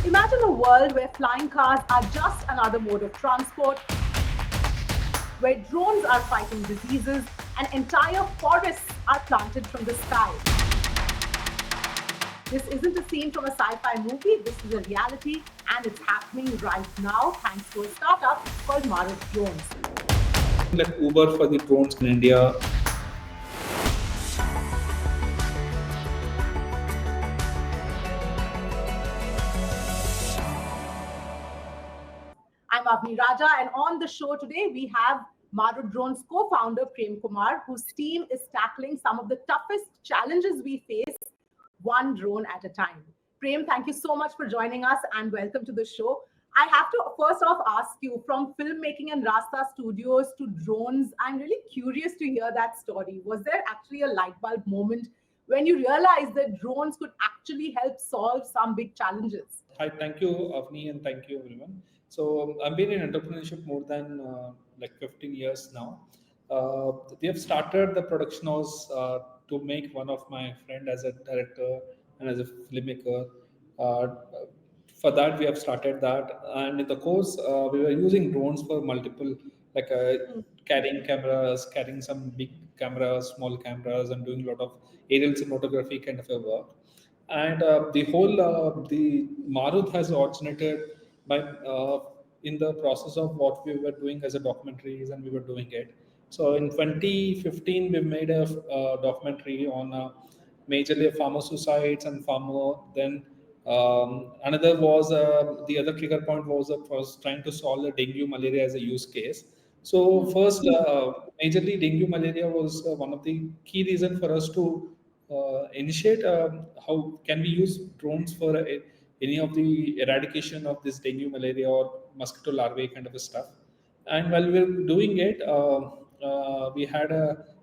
Imagine a world where flying cars are just another mode of transport, where drones are fighting diseases and entire forests are planted from the sky. This isn't a scene from a sci-fi movie, this is a reality and it's happening right now thanks to a startup called Marut Drones. Like Uber for the drones in India. I'm Avni Raja, and on the show today we have Marut Drones co-founder Prem Kumar, whose team is tackling some of the toughest challenges we face, one drone at a time. Prem, thank you so much for joining us and welcome to the show. I have to first off ask you, from filmmaking and Rasta Studios to drones, I'm really curious to hear that story. Was there actually a light bulb moment when you realized that drones could actually help solve some big challenges? Hi, thank you, Avni, and thank you, everyone. So I've been in entrepreneurship more than like 15 years now. We have started the production house to make one of my friend as a director and as a filmmaker. Uh, for that, we have started that, and in the course, we were using drones for multiple, like carrying cameras, carrying some big cameras, small cameras, and doing a lot of aerial cinematography kind of a work. And the Marut has originated by in the process of what we were doing as a documentaries, and we were doing it. So in 2015, we made a documentary on majorly farmer suicides and farmer. Then another was the other trigger point was trying to solve the dengue malaria as a use case. So first, majorly dengue malaria was one of the key reason for us to initiate how can we use drones for any of the eradication of this dengue malaria or mosquito larvae kind of a stuff. And while we were doing it, we had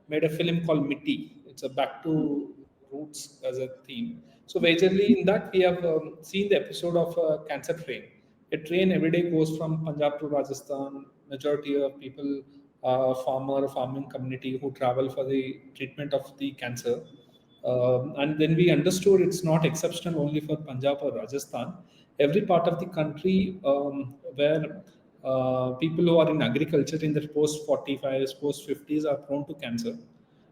made a film called Mitti. It's a back to roots as a theme. So majorly in that we have seen the episode of Cancer Train. A train every day goes from Punjab to Rajasthan. Majority of people, farming community who travel for the treatment of the cancer. And then we understood it's not exceptional only for Punjab or Rajasthan. Every part of the country where people who are in agriculture in the post 45s, post 50s are prone to cancer.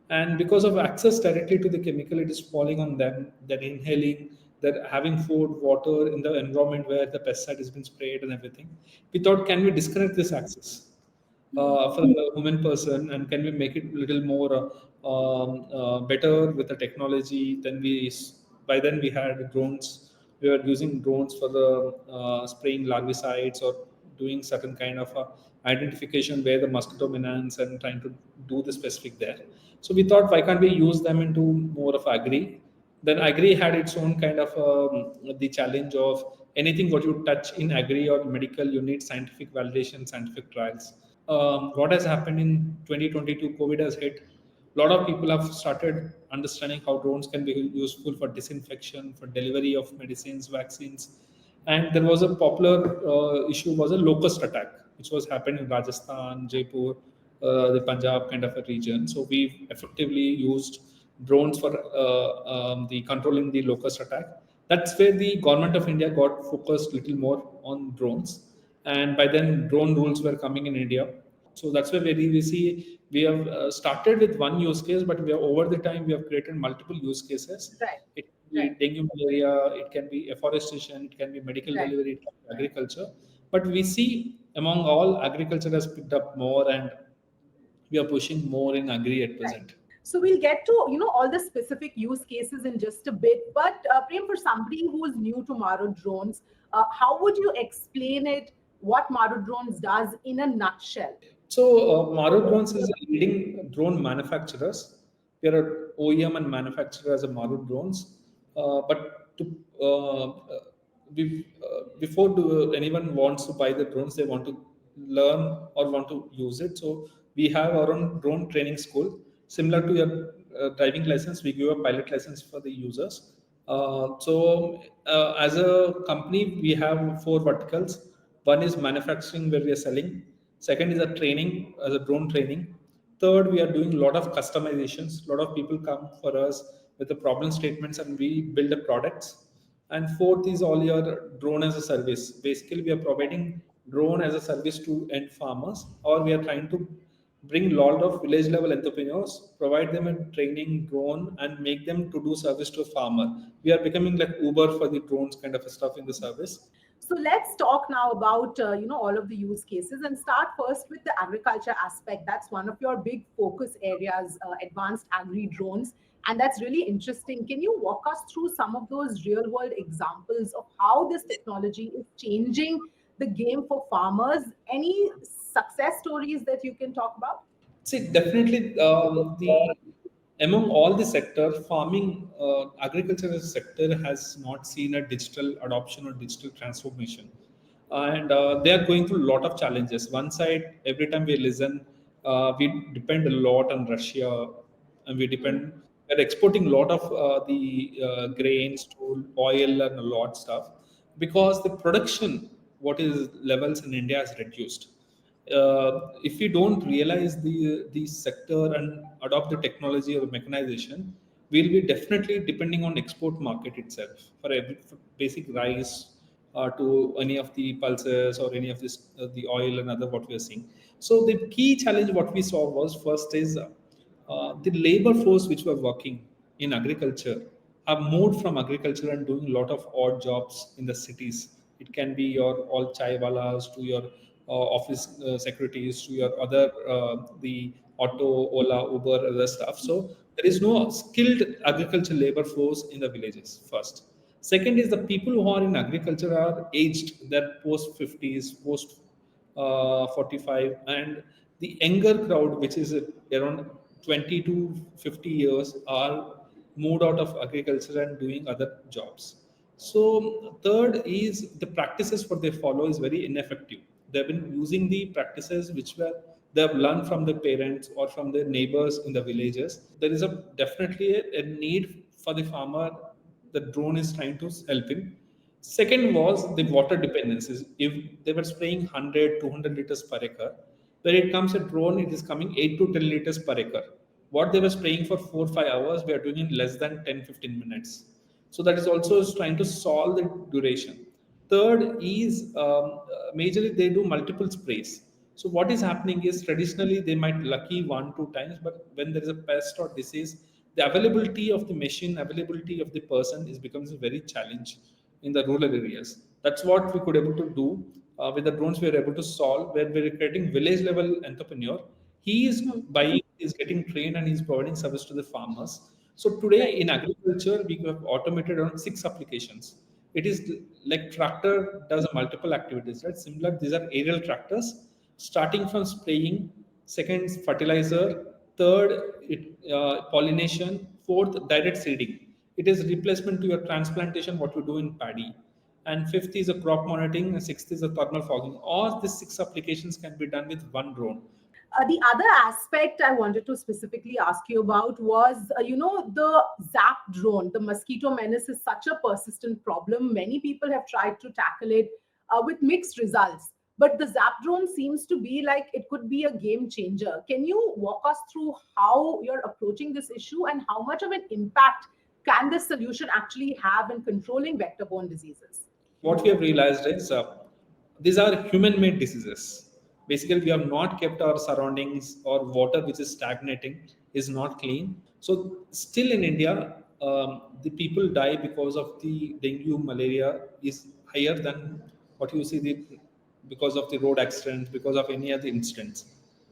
And because of access directly to the chemical, it is falling on them. They're inhaling, they're having food, water in the environment where the pesticide has been sprayed and everything. We thought, can we disconnect this access for the human person, and can we make it a little more better with the technology? Then by then we had drones. We were using drones for the spraying larvicides or doing certain kind of identification where the mosquito menace and trying to do the specific there. So we thought, why can't we use them into more of agri? Then agri had its own kind of the challenge of anything what you touch in agri or medical, you need scientific validation, scientific trials. What has happened in 2022, COVID has hit. A lot of people have started understanding how drones can be useful for disinfection, for delivery of medicines, vaccines. And there was a popular issue was a locust attack, which was happening in Rajasthan, Jaipur, the Punjab kind of a region. So we effectively used drones for the controlling the locust attack. That's where the government of India got focused a little more on drones, and by then drone rules were coming in India. So that's where we see we have started with one use case, but we have, over the time we have created multiple use cases. Right, It can be right, dengue malaria, it can be afforestation, it can be medical right. delivery, it can be agriculture. But we see among all agriculture has picked up more, and we are pushing more in agri at Right. present. So we'll get to all the specific use cases in just a bit. But Prem, for somebody who is new to Marut Drones, how would you explain it? What Marut Drones does in a nutshell? So, Marut Drones is a leading drone manufacturers. We are an OEM and manufacturer as a Marut Drones. But to, before anyone wants to buy the drones, they want to learn or want to use it. So, we have our own drone training school. Similar to your driving license, we give a pilot license for the users. As a company, we have four verticals. One is manufacturing, where we are selling. Second is a training, as a drone training. Third, we are doing a lot of customizations. A lot of people come for us with the problem statements, and we build the products. And fourth is all your drone as a service. Basically, we are providing drone as a service to end farmers, or we are trying to bring lot of village level entrepreneurs, provide them a training drone and make them to do service to a farmer. We are becoming like Uber for the drones kind of stuff in the service. So let's talk now about all of the use cases and start first with the agriculture aspect. That's one of your big focus areas, advanced agri drones, and that's really interesting. Can you walk us through some of those real world examples of how this technology is changing the game for farmers? Any success stories that you can talk about? See, definitely the among all the sector, farming, agriculture as a sector has not seen a digital adoption or digital transformation, and they are going through a lot of challenges. One side, every time we listen, we depend a lot on Russia, and we depend. We're exporting a lot of the grains to oil and a lot stuff because the production, what is levels in India has reduced. If we don't realize the sector and adopt the technology or mechanization, we'll be definitely depending on export market itself for every for basic rice to any of the pulses or any of this the oil and other what we are seeing. So the key challenge what we saw was first is the labor force which were working in agriculture have moved from agriculture and doing a lot of odd jobs in the cities. It can be your all chai walas to your office secretaries to your other the auto, Ola, Uber, other stuff. So there is no skilled agriculture labor force in the villages. First, second is the people who are in agriculture are aged. They're post 50s, post 45, and the younger crowd, which is around 20 to 50 years, are moved out of agriculture and doing other jobs. So third is the practices what they follow is very ineffective. They've been using the practices which were they have learned from their parents or from their neighbors in the villages. There is a definitely a need for the farmer. The drone is trying to help him. Second was the water dependencies. If they were spraying 100, 200 liters per acre, when it comes a drone, it is coming 8 to 10 liters per acre. What they were spraying for 4 5 hours, we are doing in less than 10 15 minutes. So that is also is trying to solve the duration. Third is majorly they do multiple sprays. So what is happening is traditionally they might lucky 1 2 times, but when there is a pest or disease, the availability of the machine, availability of the person is becomes a very challenge in the rural areas. That's what we could able to do with the drones. We are able to solve where we are creating village level entrepreneur. He is buying, is getting trained, and he's providing service to the farmers. So today Right. in agriculture, we have automated around 6 applications. It is like tractor does multiple activities, right? Similar, these are aerial tractors, starting from spraying, second fertilizer, third pollination, fourth direct seeding. It is replacement to your transplantation, what you do in paddy. And fifth is a crop monitoring, and sixth is a thermal fogging. All these 6 applications can be done with one drone. The other aspect I wanted to specifically ask you about was, the zap drone. The mosquito menace is such a persistent problem. Many people have tried to tackle it with mixed results. But the zap drone seems to be like it could be a game changer. Can you walk us through how you're approaching this issue and how much of an impact can this solution actually have in controlling vector-borne diseases? What we have realized is these are human-made diseases. Basically, we have not kept our surroundings or water which is stagnating is not clean. So still in India, the people die because of the dengue, malaria is higher than what you see the because of the road accidents, because of any other incidents.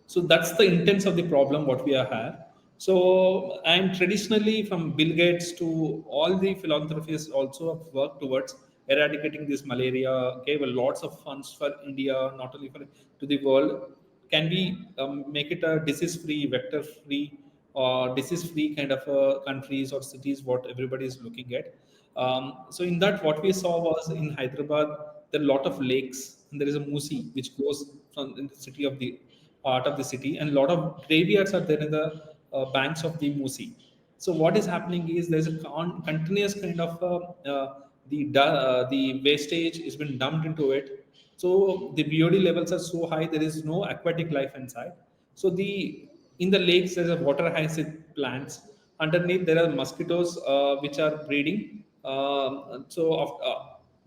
So that's the intents of the problem what we have. So and traditionally from Bill Gates to all the philanthropists also have worked towards eradicating this malaria, gave a lots of funds for India, not only for to the world. Can we make it a disease-free, vector-free, or disease-free kind of countries or cities? What everybody is looking at. So in that, what we saw was in Hyderabad, there are a lot of lakes, and there is a Musi which goes from in the city of the part of the city, and a lot of graveyards are there in the banks of the Musi. So what is happening is there's a continuous kind of the wastage has been dumped into it. So the BOD levels are so high, there is no aquatic life inside. So the in the lakes there's a water hyacinth plants. Underneath there are mosquitoes which are breeding,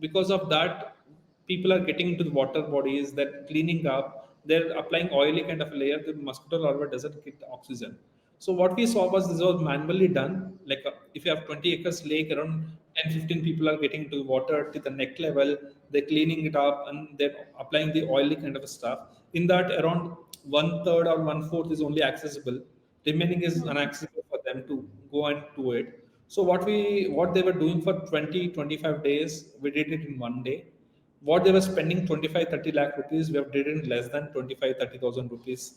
Because of that, people are getting into the water bodies, that cleaning up, they're applying oily kind of a layer. The mosquito larva doesn't get oxygen. So what we saw was this was manually done. Like if you have 20 acres lake, around 10, 15 people are getting into the water to the neck level. They're cleaning it up and they're applying the oily kind of stuff. In that, around one third or one fourth is only accessible. Remaining is inaccessible for them to go and do it. So what they were doing for 20, 25 days, we did it in one day. What they were spending 25, 30 lakh rupees, we have did it in less than 25, 30,000 rupees.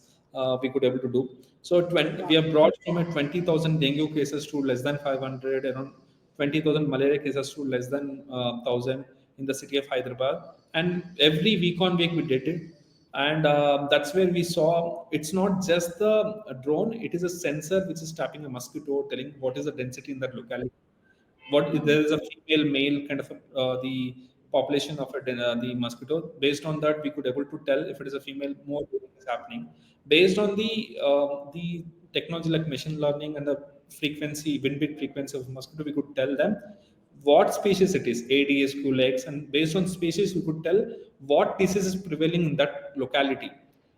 We could able to do. So we have brought from a 20,000 dengue cases to less than 500, around 20,000 malaria cases to less than 1,000 in the city of Hyderabad. And every week on week we did it. And that's where we saw it's not just the drone, it is a sensor which is tapping a mosquito, telling what is the density in that locality, what if there is a female male kind of the population of the mosquito. Based on that, we could able to tell if it is a female, more is happening. Based on the technology like machine learning and the frequency, wind beat frequency of mosquito, we could tell them what species it is, Aedes, Culex, and based on species, we could tell what disease is prevailing in that locality.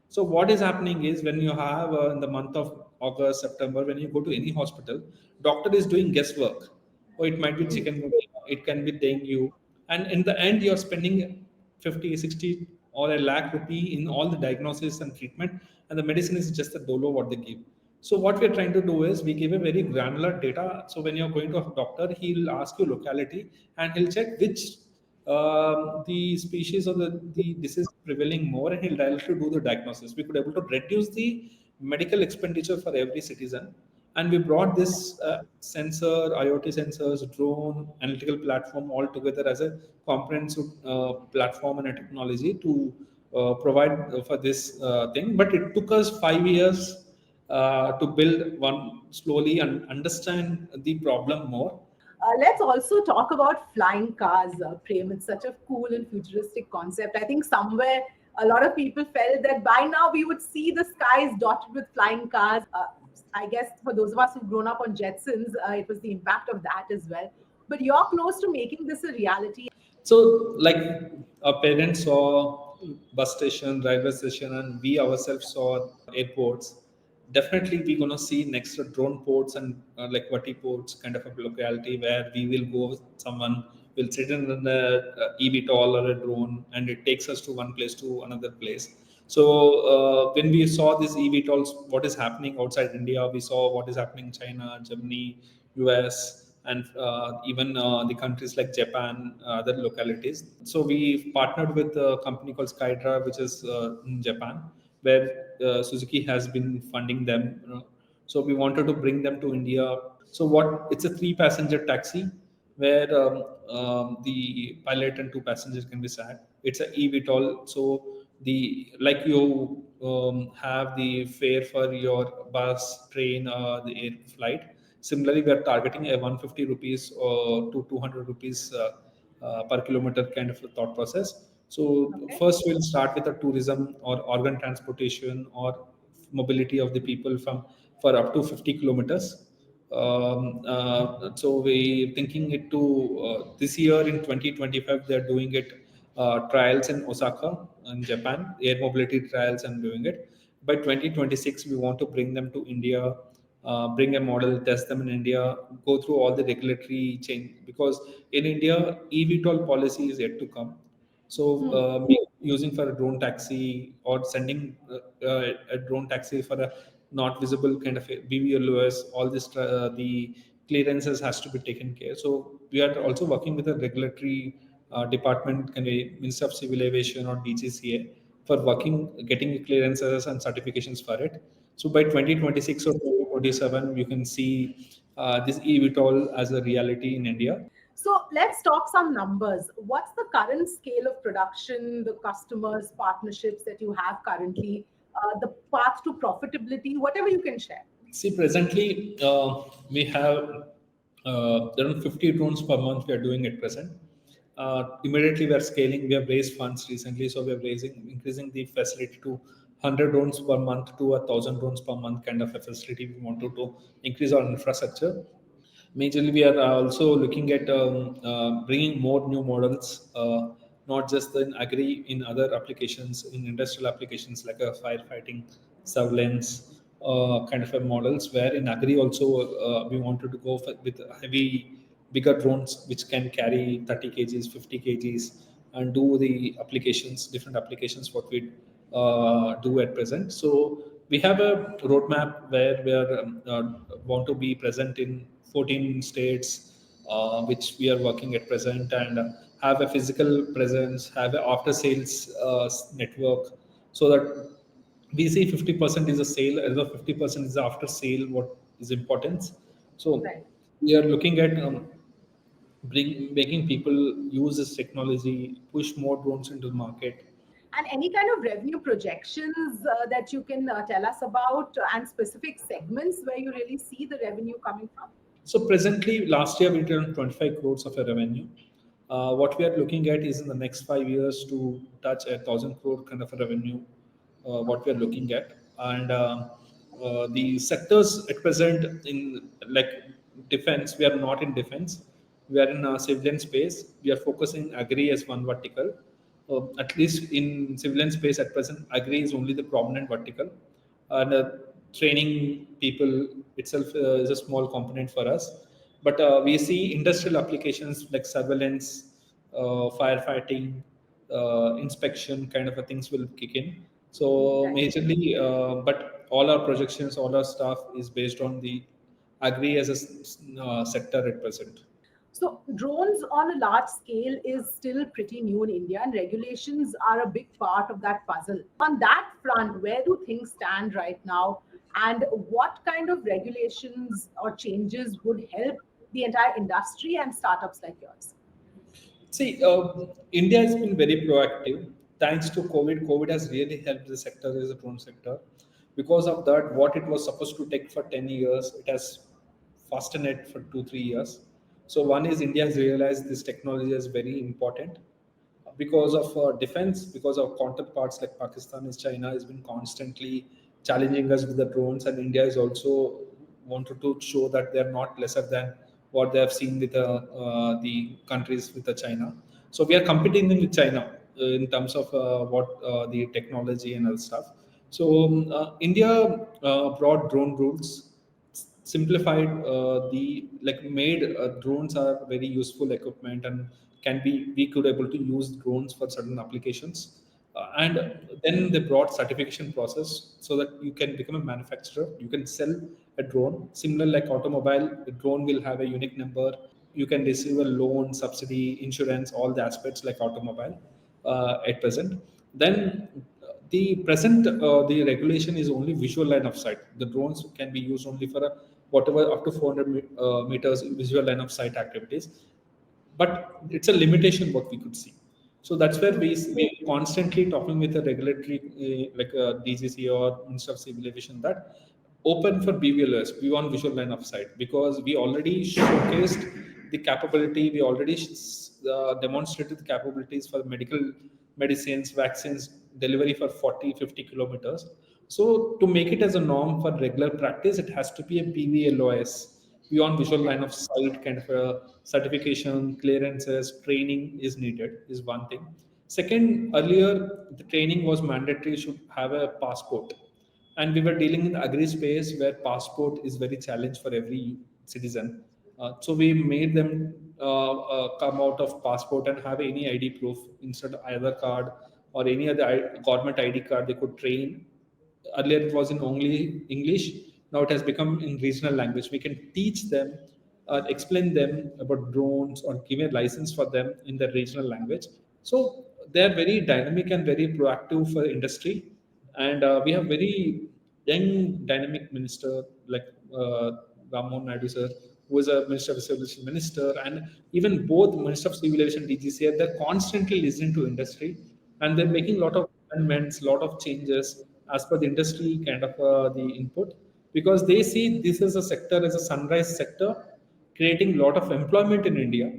So what is happening is when you have in the month of August, September, when you go to any hospital, doctor is doing guesswork. Or it might be chikungunya, it can be dengue. And in the end, you're spending 50, 60 or a lakh rupee in all the diagnosis and treatment. And the medicine is just a dolo what they give. So what we're trying to do is we give a very granular data. So when you're going to a doctor, he'll ask you locality and he'll check which the species or the disease prevailing more, and he'll directly do the diagnosis. We could able to reduce the medical expenditure for every citizen. And we brought this sensor, IoT sensors, drone, analytical platform all together as a comprehensive platform and a technology to provide for this thing. But it took us 5 years to build one slowly and understand the problem more. Let's also talk about flying cars, Prem. It's such a cool and futuristic concept. I think somewhere a lot of people felt that by now we would see the skies dotted with flying cars. I guess for those of us who've grown up on Jetsons, it was the impact of that as well. But you're close to making this a reality. So, like our parents saw bus station, railway station, and we ourselves saw airports. Definitely, we're gonna see next to drone ports and like Vati ports kind of a locality where we will go. Someone will sit in an eVTOL or a drone, and it takes us to one place to another place. So when we saw these eVTOLs, what is happening outside India, we saw what is happening in China, Germany, US, and even the countries like Japan, other localities. So we partnered with a company called Skydrive, which is in Japan, where Suzuki has been funding them. So we wanted to bring them to India. So what? It's a three-passenger taxi where the pilot and two passengers can be sat. It's a eVTOL. So the like you have the fare for your bus, train, the air flight. Similarly, we are targeting a 150 rupees to 200 rupees per kilometer kind of a thought process. So Okay. first we'll start with the tourism or organ transportation or mobility of the people from for up to 50 kilometers. So we thinking it to this year in 2025 they're doing it trials in Osaka in Japan, air mobility trials and doing it. By 2026 we want to bring them to India, bring a model, test them in India, go through all the regulatory change, because in India eVTOL policy is yet to come. So using for a drone taxi or sending a drone taxi for a not visible kind of a BVLOS, all this the clearances has to be taken care. So we are also working with a regulatory department, can be Minister of Civil Aviation or DGCA, for working getting clearances and certifications for it. So by 2026 or 2027, you can see this eVTOL as a reality in India. So let's talk some numbers. What's the current scale of production, the customers, partnerships that you have currently, the path to profitability, whatever you can share? See, presently we have around 50 drones per month we are doing at present. Immediately we are scaling. We have raised funds recently, so we are increasing the facility to 100 drones per month to 1,000 drones per month kind of a facility. We wanted to increase our infrastructure. Majorly, we are also looking at bringing more new models, not just in agri, in other applications, in industrial applications like firefighting, surveillance kind of a models. Where in agri also we wanted to go with heavy, bigger drones which can carry 30 kgs, 50 kgs, and do the applications, different applications what we do at present. So we have a roadmap where we are want to be present in 14 states, which we are working at present, and have a physical presence, have an after sales network, so that we see 50% is a sale, another 50% is after sale, what is important. So Right. we are looking at making people use this technology, push more drones into the market. And any kind of revenue projections that you can tell us about, and specific segments where you really see the revenue coming from? So presently, last year we did around 25 crores of a revenue. What we are looking at is in the next 5 years to touch 1,000 crore kind of a revenue. What we are looking at, and the sectors at present in like defense, we are not in defense. We are in civilian space. We are focusing agri as one vertical. At least in civilian space at present, agri is only the prominent vertical, and training people itself is a small component for us. But we see industrial applications like surveillance, firefighting, inspection kind of a things will kick in. So Right. majorly, but all our projections, all our stuff is based on the agri as a sector at present. So, drones on a large scale is still pretty new in India, and regulations are a big part of that puzzle. On that front, where do things stand right now, and what kind of regulations or changes would help the entire industry and startups like yours? See, India has been very proactive. Thanks to COVID, COVID has really helped the sector as a drone sector. Because of that, what it was supposed to take for 10 years, it has fastened it for 2, 3 years. So one is India has realized this technology is very important because of defense, because of counterparts like Pakistan and China has been constantly challenging us with the drones, and India is also wanted to show that they are not lesser than what they have seen with the countries with the China. So we are competing with China in terms of what the technology and other stuff. So India brought drone rules, simplified the like made drones are very useful equipment, and can be we could able to use drones for certain applications. And then they brought certification process so that you can become a manufacturer, you can sell a drone similar like automobile. The drone will have a unique number, you can receive a loan, subsidy, insurance, all the aspects like automobile at present. Then the present the regulation is only visual line of sight. The drones can be used only for a, whatever up to 400 meters visual line of sight activities, but it's a limitation what we could see. So that's where we constantly talking with the regulatory like DGC or Minister of Civil Aviation that open for BVLOS, beyond visual line of sight, because we already showcased the capability, we already demonstrated the capabilities for medical medicines, vaccines, delivery for 40, 50 kilometers. So to make it as a norm for regular practice, it has to be a BVLOS, beyond visual line of sight kind of a certification, clearances, training is needed is one thing. Second, earlier the training was mandatory, should have a passport, and we were dealing in the agri space where passport is very challenge for every citizen. So we made them come out of passport and have any ID proof instead of either card or any other government ID card. They could train. Earlier it was in only English. Now it has become in regional language. We can teach them, explain them about drones, or give a license for them in the regional language. So they are very dynamic and very proactive for industry. And we have very young dynamic minister like Ramon Naidu sir, who is a Minister of Civil Aviation minister, and even both Minister of Civil Aviation DGCA, they're constantly listening to industry, and they're making a lot of amendments, lot of changes as per the industry kind of the input, because they see this as a sector as a sunrise sector, creating a lot of employment in India,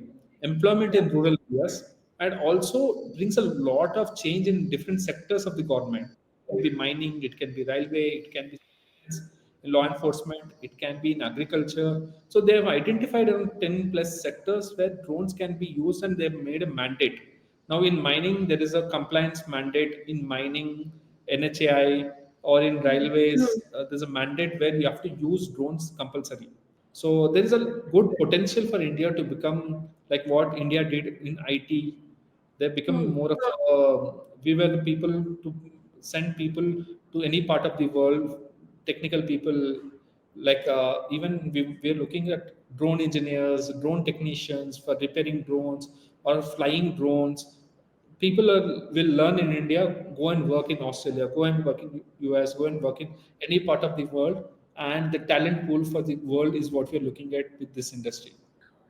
employment in rural areas, and also brings a lot of change in different sectors of the government. It can be mining, it can be railway, it can be science. in law enforcement, it can be in agriculture. So they have identified around 10 plus sectors where drones can be used, and they've made a mandate. Now in mining, there is a compliance mandate in mining, NHAI, or in railways, there's a mandate where you have to use drones compulsory. So there is a good potential for India to become like what India did in IT. They become more of we were the people to send people to any part of the world, technical people, like even we're looking at drone engineers, drone technicians for repairing drones or flying drones. People will learn in India, go and work in Australia, go and work in US, go and work in any part of the world, and the talent pool for the world is what we're looking at with this industry.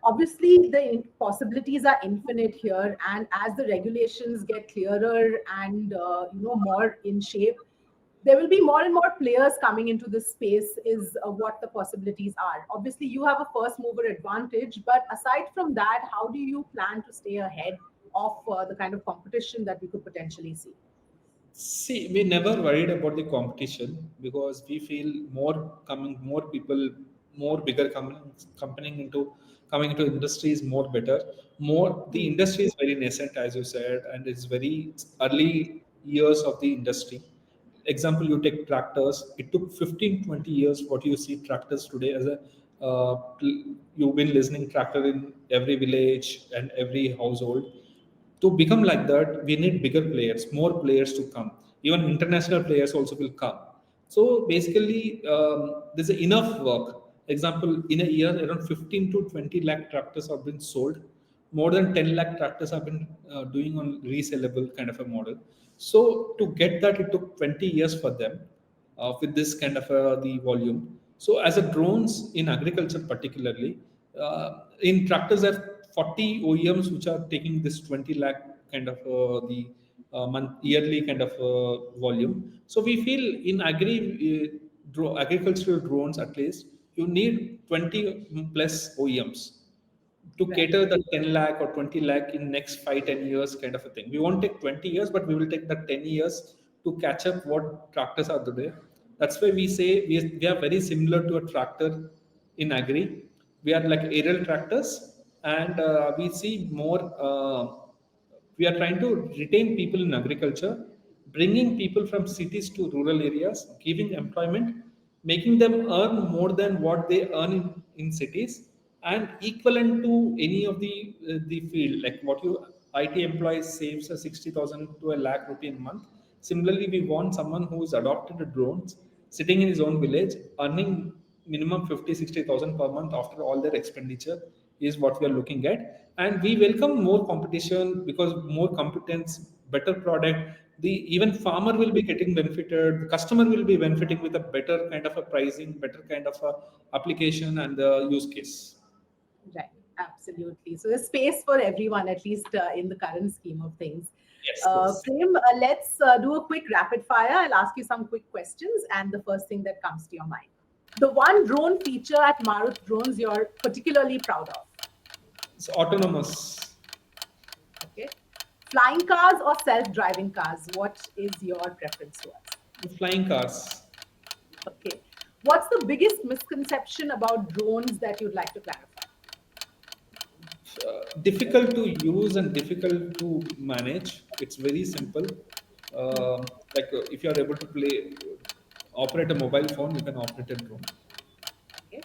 Obviously, the possibilities are infinite here, and as the regulations get clearer and more in shape, there will be more and more players coming into this space. Is what the possibilities are. Obviously, you have a first mover advantage, but aside from that, how do you plan to stay ahead of the kind of competition that we could potentially see? See, we never worried about the competition because we feel more people, more bigger coming into industry is more better. More the industry is very nascent, as you said, and it's very early years of the industry. Example, you take tractors. It took 15-20 years. What you see tractors today as a you've been listening tractor in every village and every household. To become like that, we need bigger players, more players to come. Even international players also will come. So basically, there's enough work. Example, in a year, around 15 to 20 lakh tractors have been sold. More than 10 lakh tractors have been doing on resellable kind of a model. So to get that, it took 20 years for them with this kind of the volume. So as a drones in agriculture particularly, in tractors there are 40 OEMs which are taking this 20 lakh kind of the month yearly kind of volume. So we feel in agricultural drones at least you need 20 plus OEMs to Right. cater the 10 lakh or 20 lakh in next 5-10 years kind of a thing. We won't take 20 years, but we will take the 10 years to catch up what tractors are today. That's why we say we are very similar to a tractor in agri. We are like aerial tractors, and we see more. We are trying to retain people in agriculture, bringing people from cities to rural areas, giving employment, making them earn more than what they earn in cities, and equivalent to any of the field, like what you IT employees saves a 60,000 to a lakh rupee a month. Similarly, we want someone who's adopted the drones, sitting in his own village, earning minimum 50-60,000 per month after all their expenditure is what we are looking at. And we welcome more competition because more competence, better product. The even farmer will be getting benefited. The customer will be benefiting with a better kind of a pricing, better kind of a application and the use case. Right, absolutely. So there's space for everyone, at least in the current scheme of things. Yes, yes. Prem, let's do a quick rapid fire. I'll ask you some quick questions, and the first thing that comes to your mind. The one drone feature at Marut Drones you're particularly proud of. It's autonomous. Okay. Flying cars or self-driving cars? What is your preference towards? Flying cars. Okay. What's the biggest misconception about drones that you'd like to clarify? Difficult to use and difficult to manage. It's very simple. If you are able to operate a mobile phone, you can operate a drone. Okay.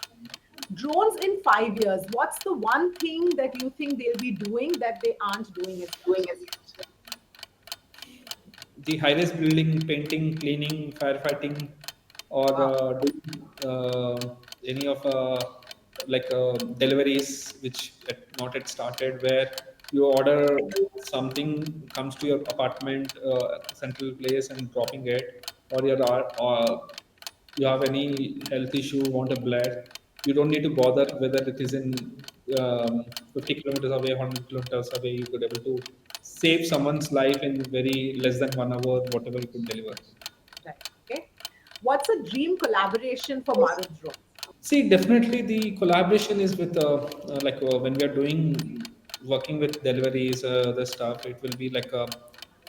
Drones in 5 years, what's the one thing that you think they'll be doing that they aren't doing as yet? The high-rise building, painting, cleaning, firefighting, or doing any of deliveries which not yet started, where you order something, comes to your apartment, central place, and dropping it, or you have any health issue, want a blood, you don't need to bother whether it is in 50 kilometers away, 100 kilometers away. You could able to save someone's life in very less than 1 hour, whatever you could deliver. Right. Okay. What's a dream collaboration for Marut Drones? See, definitely the collaboration is with when we are doing working with deliveries, the stuff. It will be like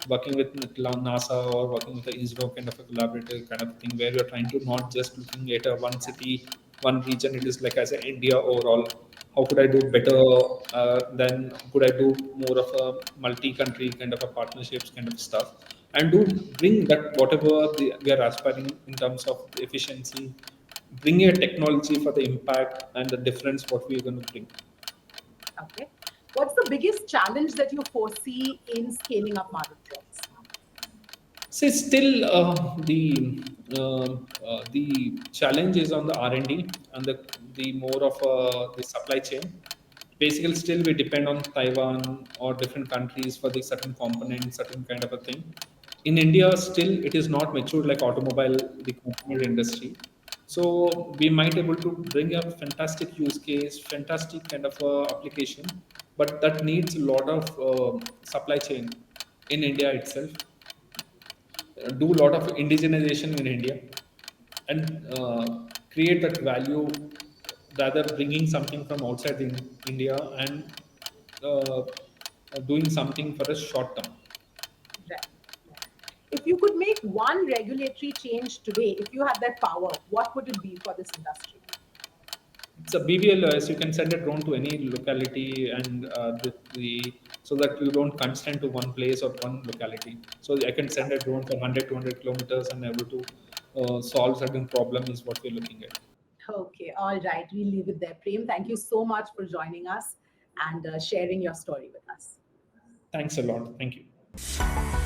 working with NASA or working with the ISRO kind of a collaborative kind of thing, where you're trying to not just looking at a one city, one region. It is like as a India overall. How could I do better? Then could I do more of a multi-country kind of a partnerships kind of stuff, and do bring that whatever we are aspiring in terms of efficiency, bring a technology for the impact and the difference what we are going to bring. Okay. What's the biggest challenge that you foresee in scaling up Marut Drones? See, still the challenge is on the R&D and the more of the supply chain. Basically, still we depend on Taiwan or different countries for the certain component, certain kind of a thing. In India, still it is not matured like automobile, the component industry. So we might able to bring up fantastic use case, fantastic kind of application, but that needs a lot of supply chain in India itself. Do a lot of indigenization in India, and create that value, rather bringing something from outside India and doing something for a short term. Right. If you could make one regulatory change today, if you had that power, what would it be for this industry? It's a BVLOS. You can send a drone to any locality, and so that you don't constrain to one place or one locality. So I can send a drone for 100, 200 kilometers and able to solve certain problem is what we're looking at. Okay, all right. We'll leave it there. Prem, thank you so much for joining us and sharing your story with us. Thanks a lot. Thank you.